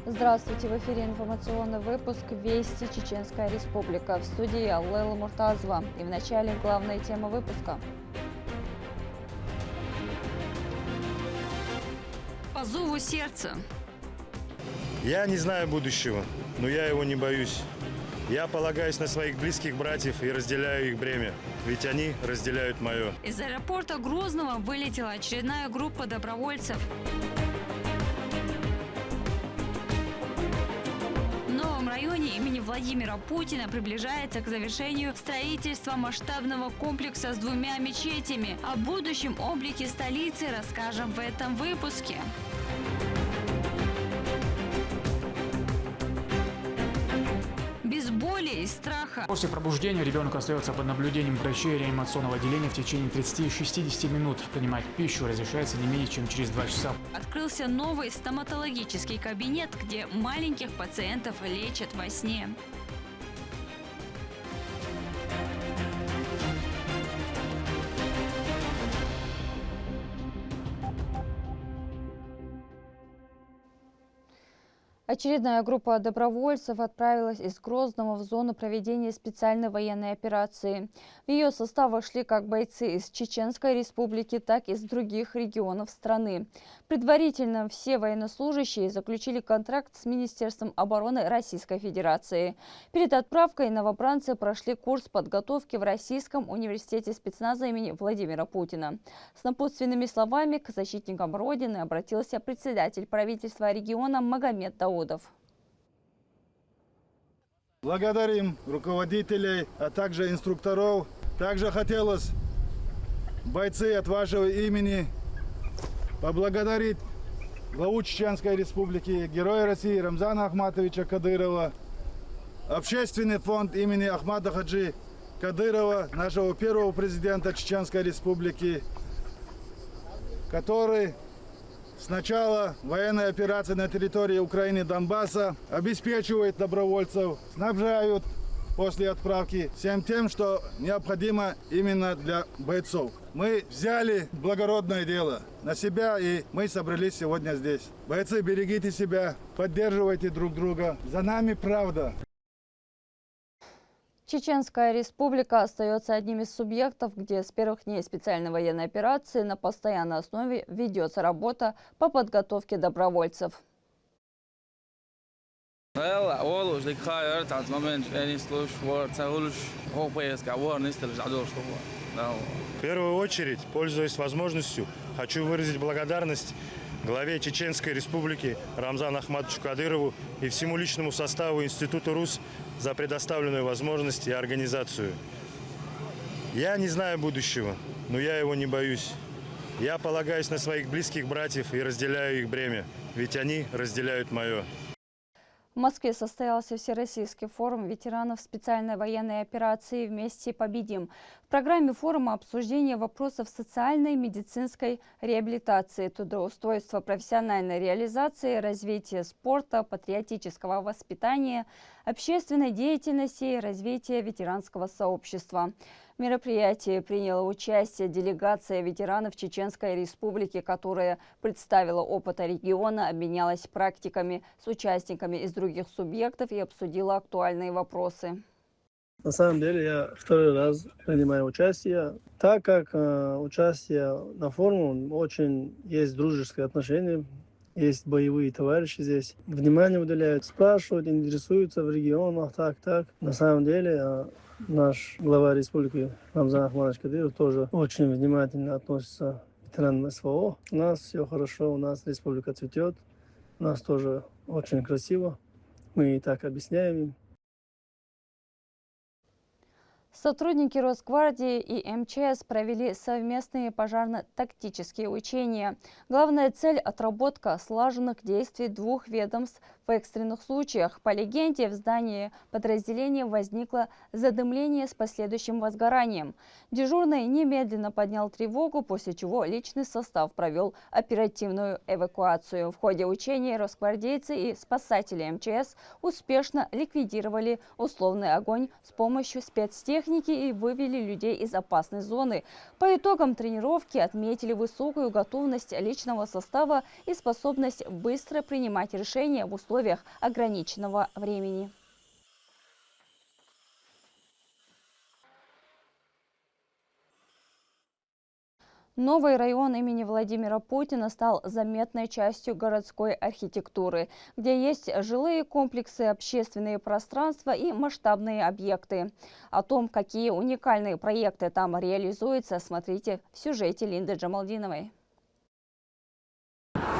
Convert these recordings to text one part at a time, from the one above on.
Здравствуйте! В эфире информационный выпуск «Вести. Чеченская Республика». В студии Лейла Муртазова. И в начале главная тема выпуска. По зову сердца. Я не знаю будущего, но я его не боюсь. Я полагаюсь на своих близких братьев и разделяю их бремя, ведь они разделяют мое. Из аэропорта Грозного вылетела очередная группа добровольцев. В новом районе имени Владимира Путина приближается к завершению строительство масштабного комплекса с 2 мечетями. О будущем облике столицы расскажем в этом выпуске. Без боли и страха. После пробуждения ребенок остается под наблюдением врачей реанимационного отделения в течение 30-60 минут. Принимать пищу разрешается не менее чем через 2 часа. Открылся новый стоматологический кабинет, где маленьких пациентов лечат во сне. Очередная группа добровольцев отправилась из Грозного в зону проведения специальной военной операции. В ее состав вошли как бойцы из Чеченской Республики, так и из других регионов страны. Предварительно все военнослужащие заключили контракт с Министерством обороны Российской Федерации. Перед отправкой новобранцы прошли курс подготовки в Российском университете спецназа имени Владимира Путина. С напутственными словами к защитникам Родины обратился председатель правительства региона Магомед Даудов. Благодарим руководителей, а также инструкторов. Также хотелось бойцы от вашего имени поблагодарить главу Чеченской Республики, Героя России Рамзана Ахматовича Кадырова, Общественный фонд имени Ахмада Хаджи Кадырова, нашего первого президента Чеченской Республики, который с начала военной операции на территории Украины и Донбасса обеспечивает добровольцев, снабжают после отправки всем тем, что необходимо именно для бойцов. Мы взяли благородное дело на себя, и мы собрались сегодня здесь. Бойцы, берегите себя, поддерживайте друг друга. За нами правда. Чеченская Республика остается одним из субъектов, где с первых дней специальной военной операции на постоянной основе ведется работа по подготовке добровольцев. В первую очередь, пользуясь возможностью, хочу выразить благодарность главе Чеченской Республики Рамзану Ахматовичу Кадырову и всему личному составу Института РУС за предоставленную возможность и организацию. Я не знаю будущего, но я его не боюсь. Я полагаюсь на своих близких братьев и разделяю их бремя, ведь они разделяют мое. В Москве состоялся Всероссийский форум ветеранов специальной военной операции «Вместе победим». В программе форума обсуждение вопросов социальной, медицинской реабилитации, трудоустройства, профессиональной реализации, развития спорта, патриотического воспитания, общественной деятельности и развития ветеранского сообщества. В мероприятии приняла участие делегация ветеранов Чеченской Республики, которая представила опыт региона, обменялась практиками с участниками из других субъектов и обсудила актуальные вопросы. На самом деле я второй раз принимаю участие, так как участие на форуме очень есть дружеские отношения. Есть боевые товарищи здесь. Внимание уделяют, спрашивают, интересуются в регионах, так. На самом деле наш глава республики Рамзан Ахматович Кадыров тоже очень внимательно относится к ветеранам СВО. У нас все хорошо, у нас республика цветет, у нас тоже очень красиво. Мы и так объясняем им. Сотрудники Росгвардии и МЧС провели совместные пожарно-тактические учения. Главная цель – отработка слаженных действий двух ведомств в экстренных случаях. По легенде, в здании подразделения возникло задымление с последующим возгоранием. Дежурный немедленно поднял тревогу, после чего личный состав провел оперативную эвакуацию. В ходе учений росгвардейцы и спасатели МЧС успешно ликвидировали условный огонь с помощью спецтехники и вывели людей из опасной зоны. По итогам тренировки отметили высокую готовность личного состава и способность быстро принимать решения в условиях условиях ограниченного времени. Новый район имени Владимира Путина стал заметной частью городской архитектуры, где есть жилые комплексы, общественные пространства и масштабные объекты. О том, какие уникальные проекты там реализуются, смотрите в сюжете Линды Джамалдиновой.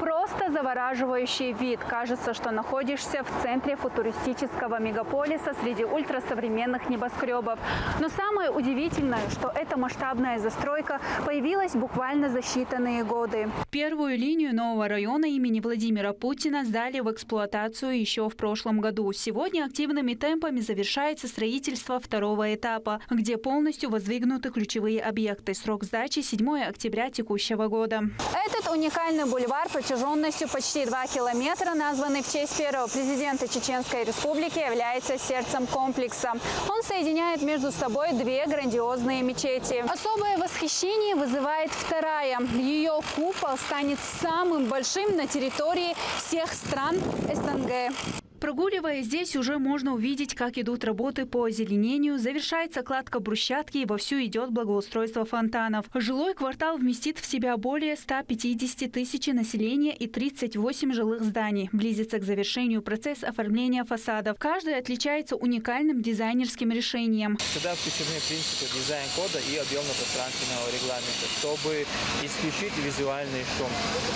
Просто завораживающий вид. Кажется, что находишься в центре футуристического мегаполиса среди ультрасовременных небоскребов. Но самое удивительное, что эта масштабная застройка появилась буквально за считанные годы. Первую линию нового района имени Владимира Путина сдали в эксплуатацию еще в прошлом году. Сегодня активными темпами завершается строительство второго этапа, где полностью воздвигнуты ключевые объекты. Срок сдачи – 7 октября текущего года. Этот уникальный бульвар протяженностью почти 2 километра, названный в честь первого президента Чеченской Республики, является сердцем комплекса. Он соединяет между собой две грандиозные мечети. Особое восхищение вызывает вторая. Ее купол станет самым большим на территории всех стран СНГ. Прогуливаясь здесь, уже можно увидеть, как идут работы по озеленению, завершается кладка брусчатки и вовсю идет благоустройство фонтанов. Жилой квартал вместит в себя более 150 тысяч населения и 38 жилых зданий. Близится к завершению процесс оформления фасадов. Каждый отличается уникальным дизайнерским решением. Сюда включены принципы дизайн-кода и объемно-пространственного регламента, чтобы исключить визуальный шум.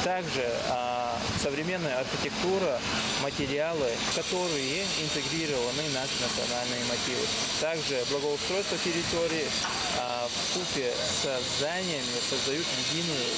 Также современная архитектура, материалы, которые интегрированы наши национальные мотивы. Также благоустройство территории вкупе с зданиями создают единую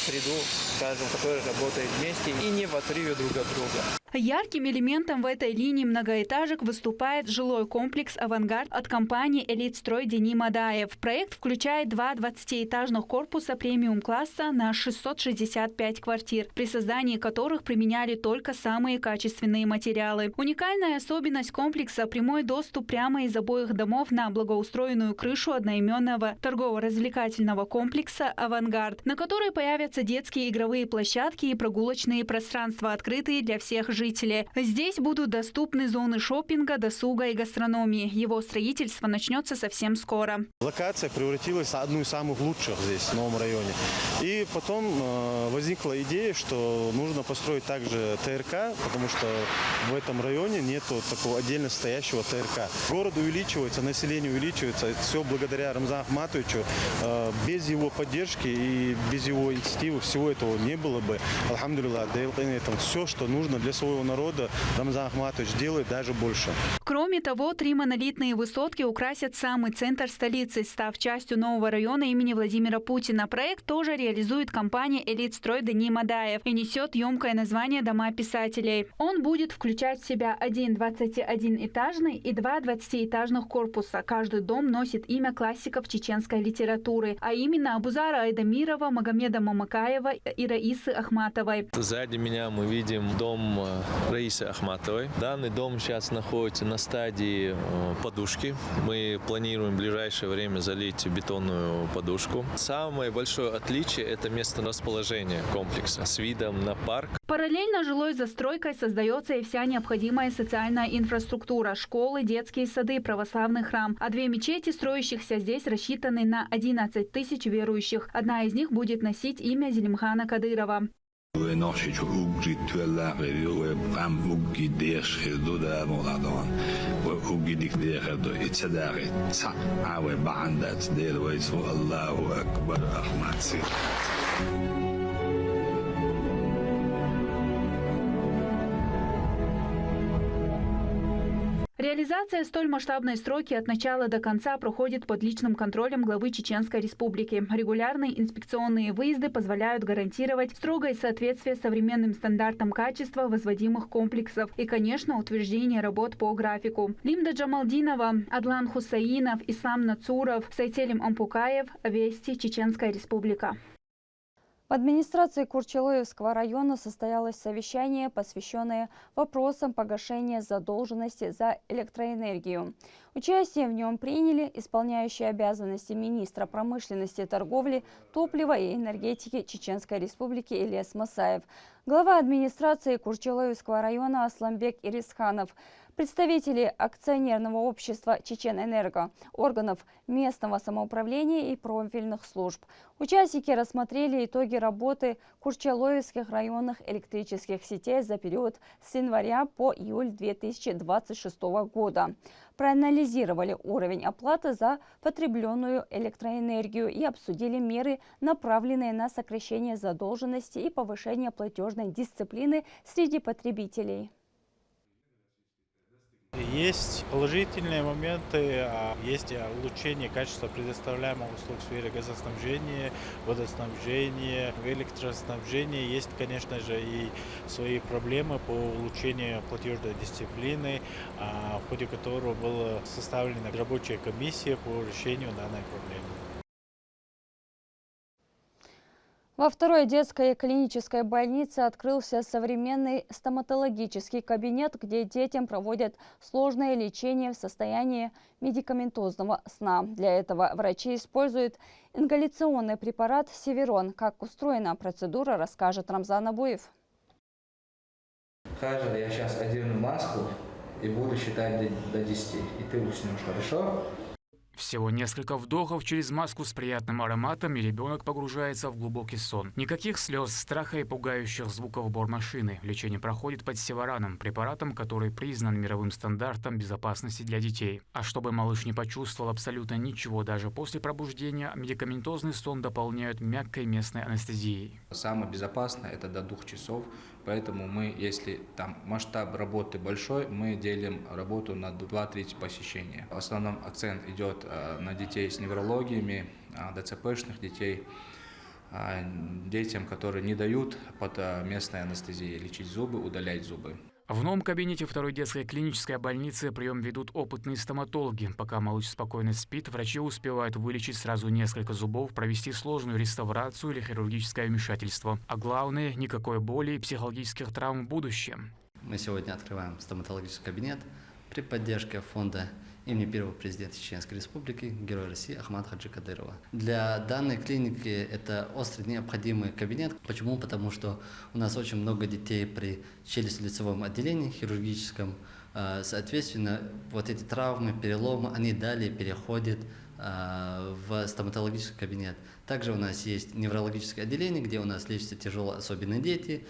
среду, скажем, которая работает вместе и не в отрыве друг от друга. Ярким элементом в этой линии многоэтажек выступает жилой комплекс «Авангард» от компании «Элитстрой» Дени Мадаев. Проект включает 2 20-этажных корпуса премиум-класса на 665 квартир, при создании которых применяли только самые качественные материалы. Уникальная особенность комплекса – прямой доступ прямо из обоих домов на благоустроенную крышу одноименного торгово-развлекательного комплекса «Авангард», на которой появятся детские игровые площадки и прогулочные пространства, открытые для всех жителей. Здесь будут доступны зоны шопинга, досуга и гастрономии. Его строительство начнется совсем скоро. Локация превратилась в одну из самых лучших здесь, в новом районе. И потом возникла идея, что нужно построить также ТРК, потому что в этом районе нет такого отдельно стоящего ТРК. Город увеличивается, население увеличивается. Это все благодаря Рамзану Ахматовичу. Без его поддержки и без его инициативы всего этого не было бы. Алхамдулиллах, это все, что нужно для своего народа, Рамзан Ахматович делает даже больше. Кроме того, 3 монолитные высотки украсят самый центр столицы, став частью нового района имени Владимира Путина. Проект тоже реализует компания «Элитстрой» Дени Мадаев и несет емкое название «Дома писателей». Он будет включать в себя 1 21-этажный и 2 20-этажных корпуса. Каждый дом носит имя классиков чеченской литературы, а именно Абузара Айдамирова, Магомеда Мамакаева и Раисы Ахматовой. Сзади меня мы видим дом Раисы Ахматовой. Данный дом сейчас находится на стадии подушки. Мы планируем в ближайшее время залить бетонную подушку. Самое большое отличие – это место расположения комплекса с видом на парк. Параллельно жилой застройкой создается и вся необходимая социальная инфраструктура – школы, детские сады, православный храм. А 2 мечети, строящихся здесь, рассчитаны на 11 тысяч верующих. Одна из них будет носить имя Зелимхана Кадырова. Реализация столь масштабной стройки от начала до конца проходит под личным контролем главы Чеченской Республики. Регулярные инспекционные выезды позволяют гарантировать строгое соответствие современным стандартам качества возводимых комплексов и, конечно, утверждение работ по графику. Линда Джамалдинова, Адлан Хусаинов, Ислам Нацуров, Сайтелим Ампукаев, Вести, Чеченская Республика. В администрации Курчелоевского района состоялось совещание, посвященное вопросам погашения задолженности за электроэнергию. Участие в нем приняли исполняющий обязанности министра промышленности, торговли, топлива и энергетики Чеченской Республики Ильяс Масаев, глава администрации Курчалоевского района Асламбек Ирисханов, представители акционерного общества «Чеченэнерго», органов местного самоуправления и профильных служб. Участники рассмотрели итоги работы Курчалоевских районных электрических сетей за период с января по июль 2026 года. Проанализировали уровень оплаты за потребленную электроэнергию и обсудили меры, направленные на сокращение задолженности и повышение платежной дисциплины среди потребителей. Есть положительные моменты, есть улучшение качества предоставляемых услуг в сфере газоснабжения, водоснабжения, электроснабжения. Есть, конечно же, и свои проблемы по улучшению платежной дисциплины, в ходе которого была составлена рабочая комиссия по решению данной проблемы. Во второй детской клинической больнице открылся современный стоматологический кабинет, где детям проводят сложное лечение в состоянии медикаментозного сна. Для этого врачи используют ингаляционный препарат «Северон». Как устроена процедура, расскажет Рамзан Абуев. Хаджар, я сейчас одену маску и буду считать до 10. И ты уснешь, хорошо? Всего несколько вдохов через маску с приятным ароматом, и ребенок погружается в глубокий сон. Никаких слез, страха и пугающих звуков бормашины. Лечение проходит под Севораном, препаратом, который признан мировым стандартом безопасности для детей. А чтобы малыш не почувствовал абсолютно ничего даже после пробуждения, медикаментозный сон дополняют мягкой местной анестезией. Самое безопасное это до 2 часов. Поэтому мы, если там масштаб работы большой, мы делим работу на 2-3 посещения. В основном акцент идет на детей с неврологиями, ДЦПшных детей, детям, которые не дают под местной анестезией лечить зубы, удалять зубы. В новом кабинете второй детской клинической больницы прием ведут опытные стоматологи. Пока малыш спокойно спит, врачи успевают вылечить сразу несколько зубов, провести сложную реставрацию или хирургическое вмешательство. А главное, никакой боли и психологических травм в будущем. Мы сегодня открываем стоматологический кабинет при поддержке фонда имени первого президента Чеченской Республики, Героя России Ахмата Хаджи Кадырова. Для данной клиники это остро необходимый кабинет. Почему? Потому что у нас очень много детей при челюстно-лицевом отделении хирургическом. Соответственно, вот эти травмы, переломы, они далее переходят в стоматологический кабинет. Также у нас есть неврологическое отделение, где у нас лечатся тяжело особенные дети.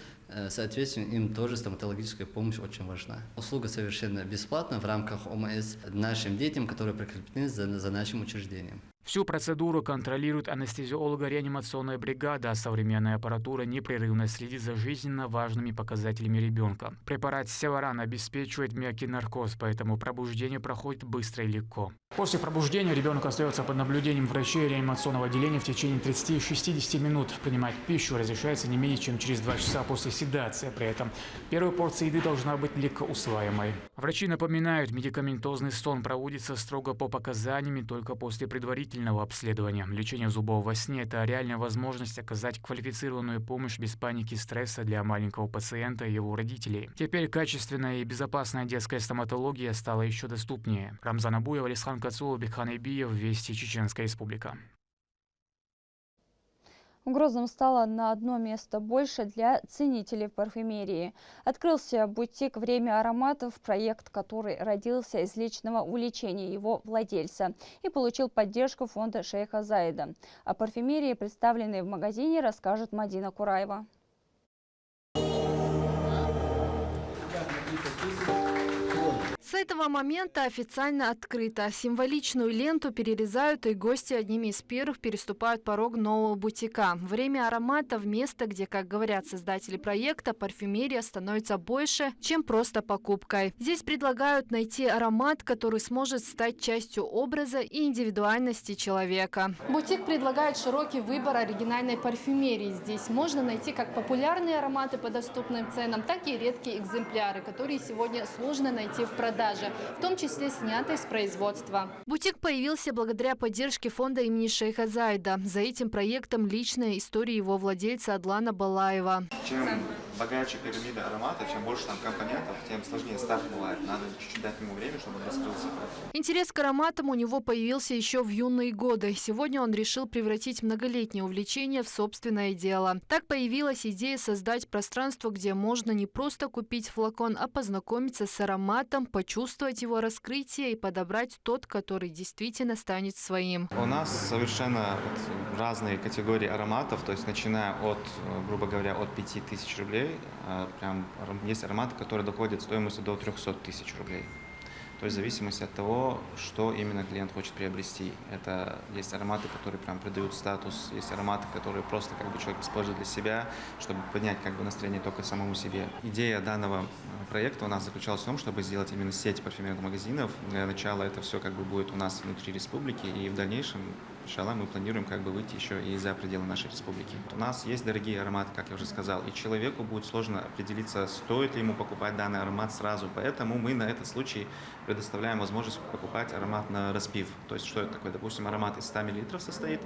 Соответственно, им тоже стоматологическая помощь очень важна. Услуга совершенно бесплатна в рамках ОМС нашим детям, которые прикреплены за нашим учреждением. Всю процедуру контролирует анестезиолого-реанимационная бригада, а современная аппаратура непрерывно следит за жизненно важными показателями ребенка. Препарат Северан обеспечивает мягкий наркоз, поэтому пробуждение проходит быстро и легко. После пробуждения ребенок остается под наблюдением врачей реанимационного отделения в течение 30-60 минут. Принимать пищу разрешается не менее чем через 2 часа после седации. При этом первая порция еды должна быть легко усваиваемой. Врачи напоминают, медикаментозный сон проводится строго по показаниям и только после предварительного обследования. Лечение зубов во сне – это реальная возможность оказать квалифицированную помощь без паники и стресса для маленького пациента и его родителей. Теперь качественная и безопасная детская стоматология стала еще доступнее. Рамзан Абуев, Алисхан Кацулов, Бекхан Айбиев, Вести, Чеченская Республика. В Грозном стало на одно место больше для ценителей парфюмерии. Открылся бутик «Время ароматов», проект, который родился из личного увлечения его владельца и получил поддержку фонда шейха Заида. О парфюмерии, представленной в магазине, расскажет Мадина Кураева. С этого момента официально открыто. Символичную ленту перерезают, и гости одними из первых переступают порог нового бутика. Время ароматов – место, где, как говорят создатели проекта, парфюмерия становится больше, чем просто покупкой. Здесь предлагают найти аромат, который сможет стать частью образа и индивидуальности человека. Бутик предлагает широкий выбор оригинальной парфюмерии. Здесь можно найти как популярные ароматы по доступным ценам, так и редкие экземпляры, которые сегодня сложно найти в продаже, в том числе снятые с производства. Бутик появился благодаря поддержке фонда имени шейха Заида. За этим проектом личная история его владельца Адлана Балаева. Чем богаче пирамида аромата, чем больше там компонентов, тем сложнее старт бывает. Надо чуть-чуть дать ему время, чтобы он раскрылся. Интерес к ароматам у него появился еще в юные годы. Сегодня он решил превратить многолетнее увлечение в собственное дело. Так появилась идея создать пространство, где можно не просто купить флакон, а познакомиться с ароматом, почувствовать его раскрытие и подобрать тот, который действительно станет своим. У нас совершенно разные категории ароматов, то есть начиная от, грубо говоря, от 5000 рублей, прям есть ароматы, которые доходят стоимостью до 300 тысяч рублей. То есть в зависимости от того, что именно клиент хочет приобрести. Это есть ароматы, которые прям придают статус, есть ароматы, которые просто как бы человек использует для себя, чтобы поднять как бы настроение только самому себе. Идея данного проекта у нас заключалась в том, чтобы сделать именно сеть парфюмерных магазинов. Для начала это все как бы будет у нас внутри республики, и в дальнейшем, иншаллах, мы планируем как бы выйти еще и за пределы нашей республики. У нас есть дорогие ароматы, как я уже сказал, и человеку будет сложно определиться, стоит ли ему покупать данный аромат сразу. Поэтому мы на этот случай предоставляем возможность покупать аромат на распив. То есть что это такое? Допустим, аромат из 100 мл состоит,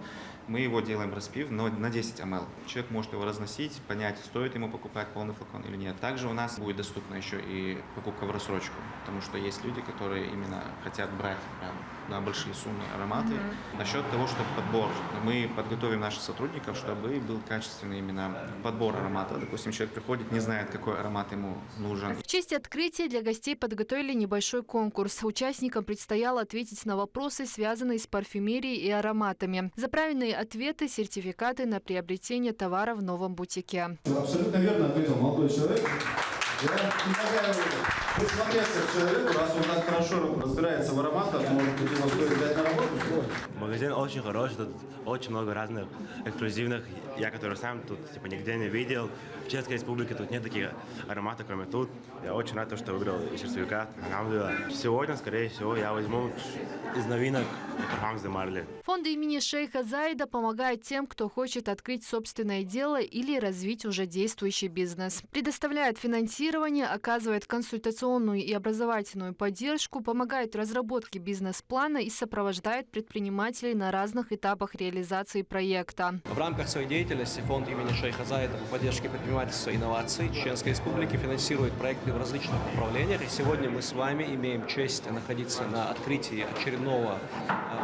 мы его делаем распив, но на 10 мл. Человек может его разносить, понять, стоит ему покупать полный флакон или нет. Также у нас будет доступна еще и покупка в рассрочку, потому что есть люди, которые именно хотят брать прям на большие суммы ароматы. Насчет того, чтобы подбор, мы подготовим наших сотрудников, чтобы был качественный именно подбор аромата. Допустим, человек приходит, не знает, какой аромат ему нужен. В честь открытия для гостей подготовили небольшой конкурс. Участникам предстояло ответить на вопросы, связанные с парфюмерией и ароматами. За правильные ответы – сертификаты на приобретение товара в новом бутике. Абсолютно верно ответил молодой человек. Я предлагаю присмотреться к человеку, раз он так хорошо разбирается в ароматах, может быть, его стоит взять на работу. Магазин очень хороший, тут очень много разных эксклюзивных. Я, который сам тут нигде не видел. В Чешской Республике тут нет таких ароматов, кроме тут. Я очень рад, что выиграл сертификат. Сегодня, скорее всего, я возьму из новинок Parfums de Marly. Фонд имени шейха Заида помогает тем, кто хочет открыть собственное дело или развить уже действующий бизнес. Предоставляет финансирование, оказывает консультационную и образовательную поддержку, помогает в разработке бизнес-плана и сопровождает предпринимателей на разных этапах реализации проекта. В рамках своей деятельности фонд имени шейха Заида по поддержке предпринимательства и инноваций Чеченской Республики финансирует проекты в различных направлениях. И сегодня мы с вами имеем честь находиться на открытии очередного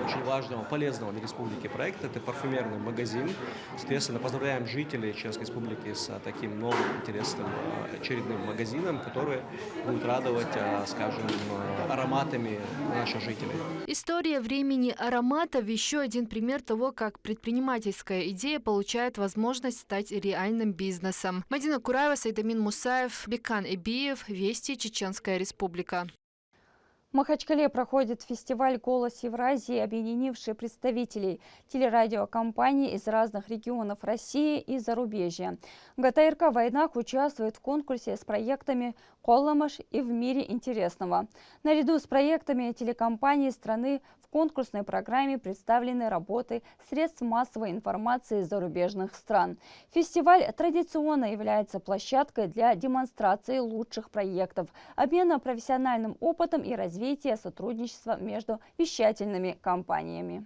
очень важного, полезного для республики проекта. Это парфюмерный магазин. Соответственно, поздравляем жителей Чеченской Республики с таким новым интересным очередным магазином, который будет радовать, скажем, ароматами наших жителей. История времени ароматов – еще один пример того, как предпринимательская идея получает возможность стать реальным бизнесом. Мадина Кураева, Сайдамин Мусаев, Бекан Эбиев, Вести, Чеченская Республика. В Махачкале проходит фестиваль «Голос Евразии», объединивший представителей телерадиокомпаний из разных регионов России и зарубежья. ГТРК «Войнах» участвует в конкурсе с проектами «Колламаш» и «В мире интересного». Наряду с проектами телекомпаний страны в конкурсной программе представлены работы средств массовой информации из зарубежных стран. Фестиваль традиционно является площадкой для демонстрации лучших проектов, обмена профессиональным опытом и развития сотрудничества между вещательными компаниями.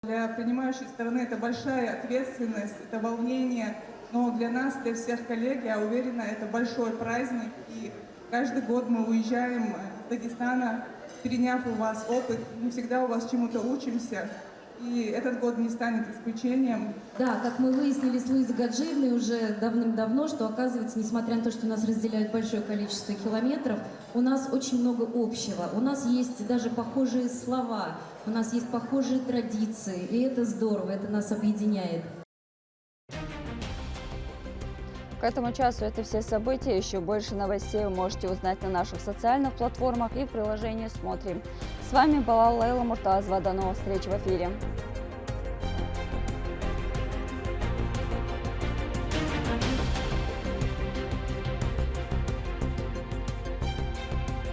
Для принимающей стороны это большая ответственность, это волнение, но для нас, для всех коллег, я уверена, это большой праздник. И каждый год мы уезжаем из Дагестана, переняв у вас опыт, мы всегда у вас чему-то учимся. И этот год не станет исключением. Да, как мы выяснили с Луизой Гаджиевной уже давным-давно, что оказывается, несмотря на то, что нас разделяет большое количество километров, у нас очень много общего. У нас есть даже похожие слова, у нас есть похожие традиции, и это здорово, это нас объединяет. К этому часу это все события. Еще больше новостей вы можете узнать на наших социальных платформах и в приложении «Смотрим». С вами была Лейла Муртазова. До новых встреч в эфире.